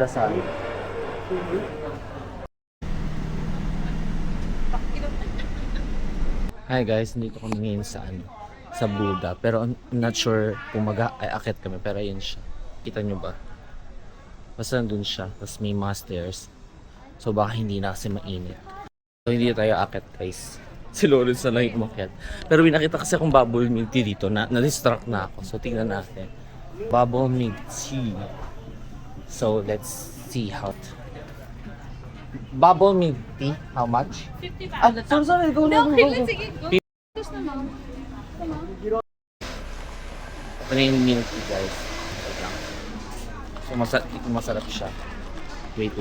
Dasal. Hi guys, nandito kami ngayon sa sa Buddha. Pero I'm not sure kung mag-aakit kami. Pero yun siya. Kita nyo ba? Basta nandun siya. Tapos may mga stairs. So baka hindi na kasi mainit. So hindi tayo aakit guys. Si Lawrence na lang yung umakyat. Pero nakita kasi akong bubble milk tea dito. Na-distract na ako. So tingnan natin. Bubble milk tea. So let's see how bubble milk tea, how much? 50 Ah, sorry, go na, go, go, go. Sige, go. Gusto mo? Ito na yung milk tea, guys. Wait lang. So, masarap siya. Wait.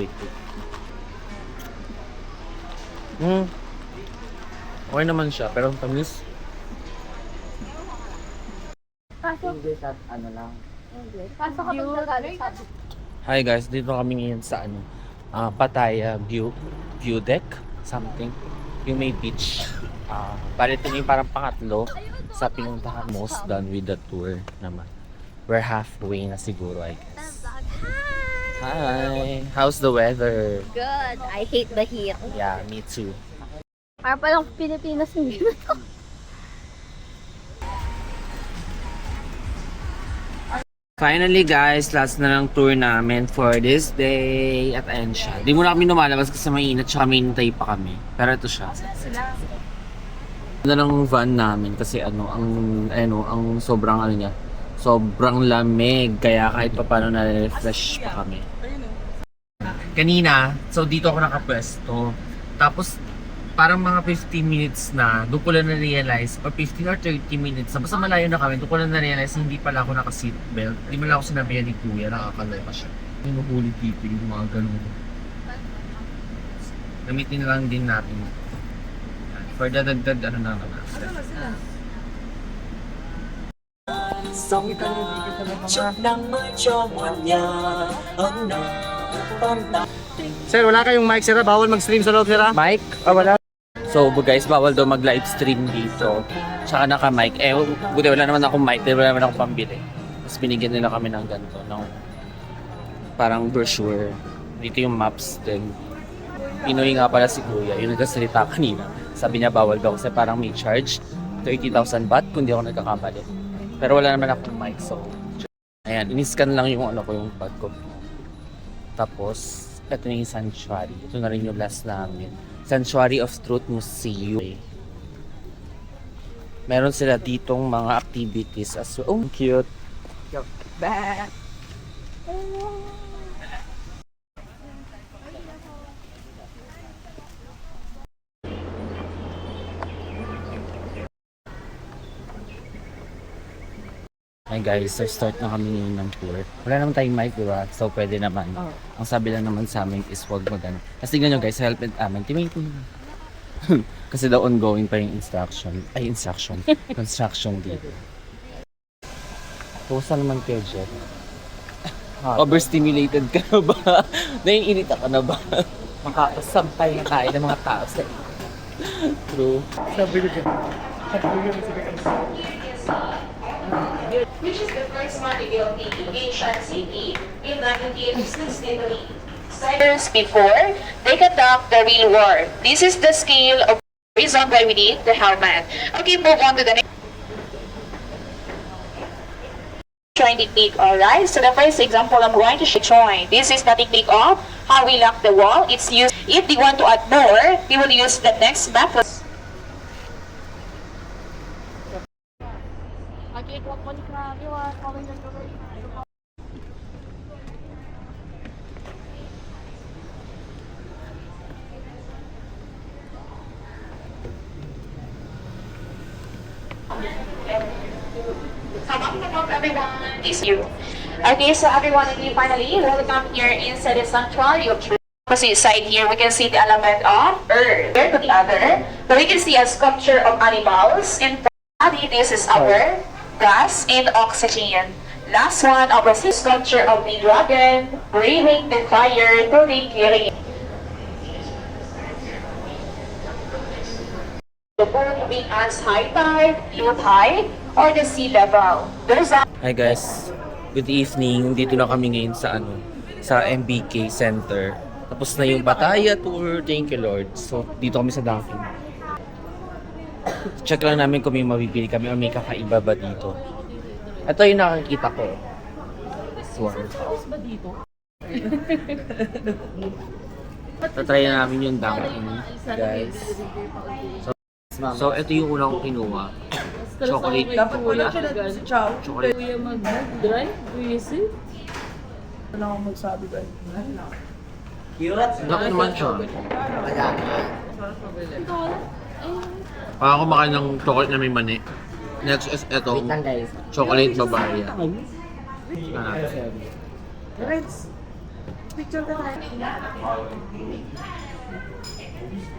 Okay naman siya, pero ang tamis. Pasok. Ano lang. Pasok ka pag nagalit. Hi guys, dito kami ngayon sa Pattaya view deck, something. Yung may beach. Bali ito yung parang pangatlo sa pinuntahan, most done with the tour naman. We're halfway na siguro, I guess. Hi! How's the weather? Good. I hate the heat. Yeah, me too. Para palang Pilipinas hindi na to. Finally guys, last na lang tour namin for this day. At ayan siya. Di muna kami lumalabas kasi mainit tsaka may hintay pa kami. Pero ito siya. Ito lang van namin kasi ang sobrang niya. Sobrang lamig. Kaya kahit pa paano na-refresh pa kami. Kanina, so dito ako nakapwesto. Tapos parang mga 15 minutes na, doon ko lang na-realize, or 15 or 30 minutes na, basta malayo na kami, doon ko lang na-realize hindi pala ako naka-seatbelt. Hindi mo lang ako sinabihan ni Kuya, nakakaloka siya. Yung mahuli dito, yung mga ganun. Gamitin lang din natin. For dadagdag, ano na naman. Sir, wala kayong mic, sir. Bawal mag-stream sa loob, sir. Mic? Wala. So guys, bawal daw mag-live stream dito. Tsaka naka-mic. Buti wala naman akong mic, wala naman akong pambili. Tapos binigyan nila kami ng ganito, ng parang brochure. Dito yung maps din. Pinoy nga pala si Kuya, yung nagkasalita kanina. Sabi niya bawal daw kasi parang may charge 30,000 baht kung di ako nagkakamali. Pero wala naman akong mic, so ayan, in-scan lang yung yung bag ko. Tapos, ito na yung sanctuary. Ito na rin yung last namin. Sanctuary of Truth Museum. Meron sila ditong mga activities as well. Oh, cute. Hi guys, so start na kami ngayon ng tour. Wala naman tayong mic, diba? So pwede naman. Ang sabi lang naman sa amin is huwag magano. Kasi tingnan nyo guys, help it amin. Timay-timay. Kasi daw ongoing pa yung construction dito. Kumusta naman kayo, Jeff? Overstimulated ka na ba? Naiinita ka na ba? Makakasampay na tayo ng mga tao sa True. sabi ko dyan. Which is the first one built in ancient city in 1963. Years before, they conduct the real war. This is the scale of reason why we need the helmet. Okay, move on to the next. Join technique, alright? So the first example I'm going to join. This is the technique of how we lock the wall. It's used if they want to add more, they will use the next method. Welcome everyone, it's you. Okay, so everyone, and finally, welcome here inside the sanctuary of truth. Opposite side here, we can see the element of earth. Here to the other, so we can see a sculpture of animals. In body, this is our gas and oxygen. Last one, our sculpture of the dragon, breathing the fire to the clearing. The moon being as high tide, low tide, or the sea level. There's a Hi guys, good evening. Dito na kami ngayon sa sa MBK Center. Tapos na yung Pattaya tour. Thank you, Lord. So, dito kami sa Dunkin. Check lang namin kung may mabibili kami o may kakaiba ba dito. Ito yung nakikita ko. This one. Tatry na namin yung Dunkin, guys. So, ito yung unang kong kinuha. Chocolate. Dapat wala siya na si Chow. Chocolate. Kuya mag-drive, busy. Wala akong magsabi ba? Laki naman siya. Parang kumakain ng chocolate na may mani. Next is ito, chocolate Bavaria. Picture ka tayo.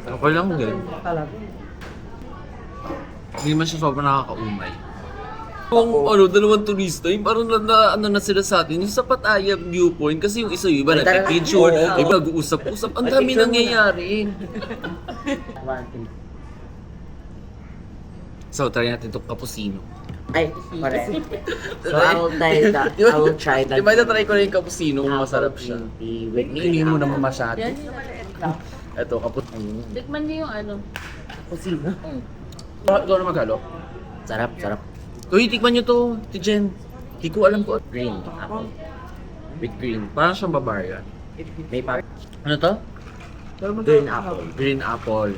Okay lang din. Talaga. Hindi naman siya sobrang nakakaumay. Kung dalawang turista, yung parang na sila sa atin, yung sa Pattaya viewpoint, kasi yung isa yung iba nag-picture, iba nag-uusap-usap, ang dami nangyayari. So, try natin itong cappuccino. Ay, correct. So, I will try that. Diba na-try ko na yung cappuccino, masarap siya. With Hindi mo naman masyado. Yan yung Ito, cappuccino. tikman niyo yung ano. Kusina. Ikaw na maghalo. Sarap, sarap. Uy, tikman nyo to, Tijen. Hindi ko alam ko. Green. Apple. With green. Parang siyang Bavaria. May pa. Ano to? Green apple. Green apple.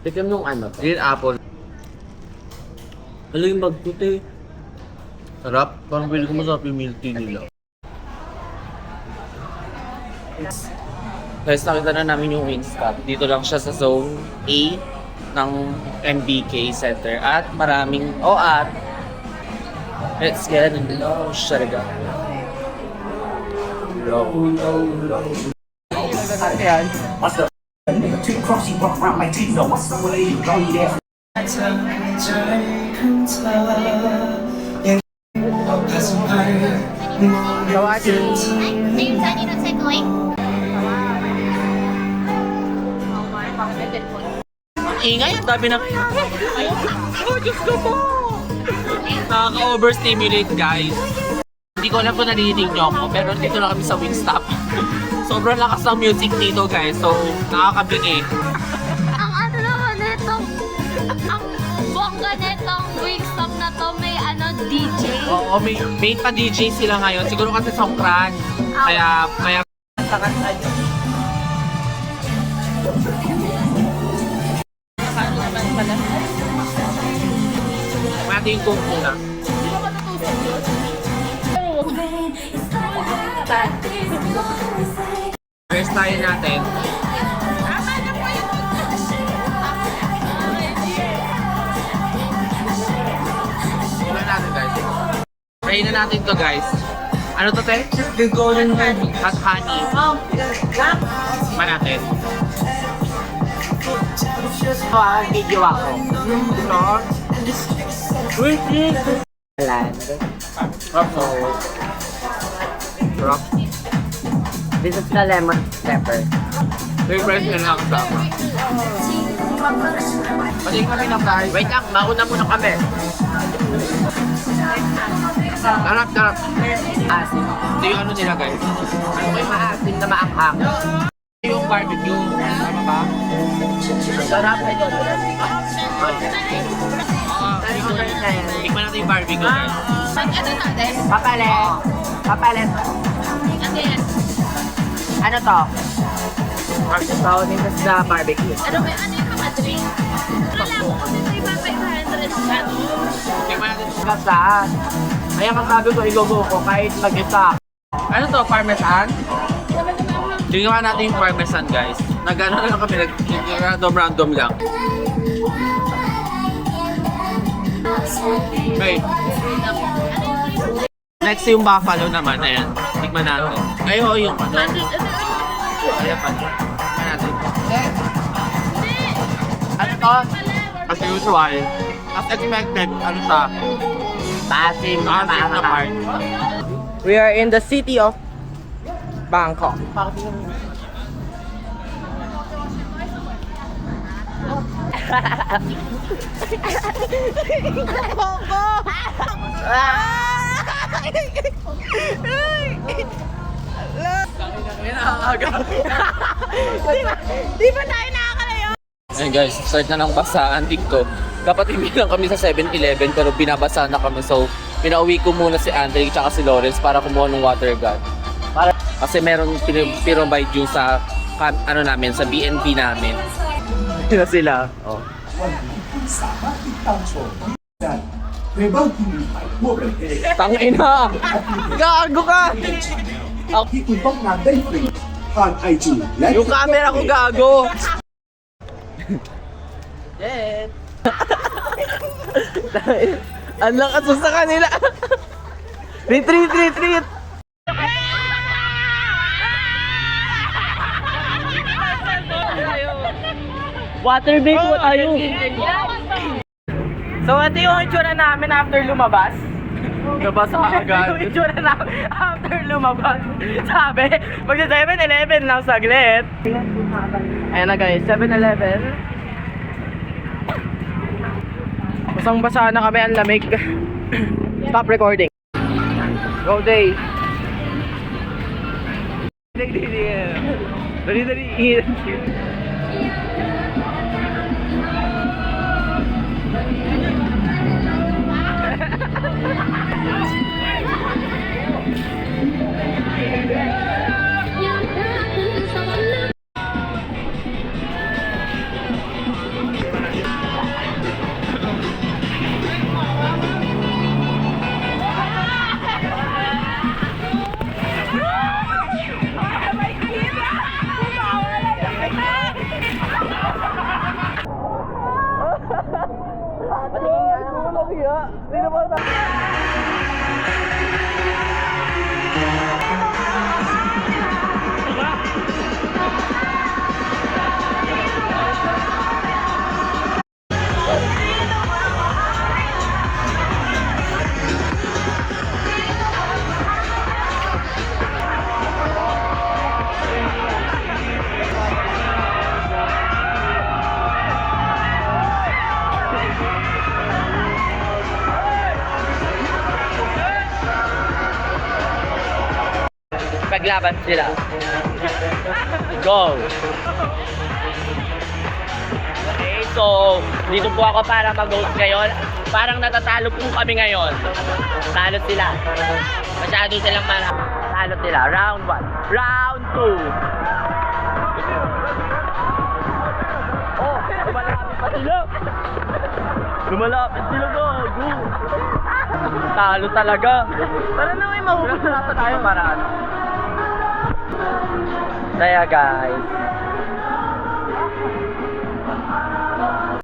Tignan nung ano to. Green apple. Ano yung magputi? Sarap. Parang pwede ko masarap yung milk tea nila. Guys, nakita na namin yung Wingstop. Dito lang siya sa Zone A ng MBK Center. At maraming... Let's get in the low. Shut it down. Too crossy, walk around my teeth. No, what's the way you go? You there? Ayun, saan yun ang takeaway? Ingay, ang dami na kaya. Oh, Diyos ko po! Nakaka-overstimulate, guys. Hindi ko alam kung narinig niyo ako, pero dito na kami sa Wingstop. Sobrang lakas ng music dito, guys. So, nakakabingi. Ang ano naman netong, ang bongga netong Wingstop na to, may DJ. Oo, may pa-DJ sila ngayon. Siguro kasi songkran. Kaya natin yung cook muna. First tayo natin. Try natin, guys. Try na natin to, guys. Ano to, te? Hot honey. Ma natin. So, video ako. Land. Rock. This is the lemon pepper. May fresh na lang kasama. Pati kami na tayo. Wait lang, mauna muna kami. Sarap. Asin. Ito yung ano nila, guys. Ano ko yung maasin na maanghang? Yung barbecue. Tama ba? Sarap ito. Tikman natin yung barbecue, guys. Papalet. Ano to? Ito, this is the barbecue. Ano yung mga drink? Wala ko kasi may 500 shot. Tikman natin. Saan? Kaya kang sabi ko, igogo ko kahit mag-isa. Ano to? Parmesan? Tingnan natin yung parmesan, guys. Nag-ano na lang kami, random lang. Okay. Next yung buffalo naman, ayan. Tikman natin. Ay, yung ano. Ayan pa. Tikman natin. Ano to? As usual. As expected, ano sa? Maasim na Maasim na part. We are in the city of Bangkok. Di ba tayo nakakalayo? Ayun guys, start na ng basaan dito. Dapat hindi lang kami sa 7-Eleven pero binabasa na kami. So, pinauwi ko muna si Andre at si Lawrence para kumuha ng water gun. Kasi meron pinrovide yung sa ano namin, sa BNB namin. Yun na sila. Oh. Tangina! Gago ka! Ibang na daybreak on IG. Yung camera ko gago! Jet! Ang lakas mo sa kanila! Retreat! Water break mo tayo! So, ito yung itsura namin after lumabas. Nabasa ka agad. Yung itsura namin after lumabas. Sabi, magsa 7-Eleven lang saglit. Ayan na guys, 7-Eleven. Basang-basa na kami, ang lamig. Stop recording. Go day. Dali. Paglaban sila. Go! Okay, so dito po ako para mag-host ngayon. Parang natatalo po kami ngayon. Talo sila. Masyado silang talo sila. Round 1. Round 2. Oh, lumalapit pa sila. Lumalapit sila, gago. Talo talaga. Para na may mahuhulata tayo para ano. Kaya guys,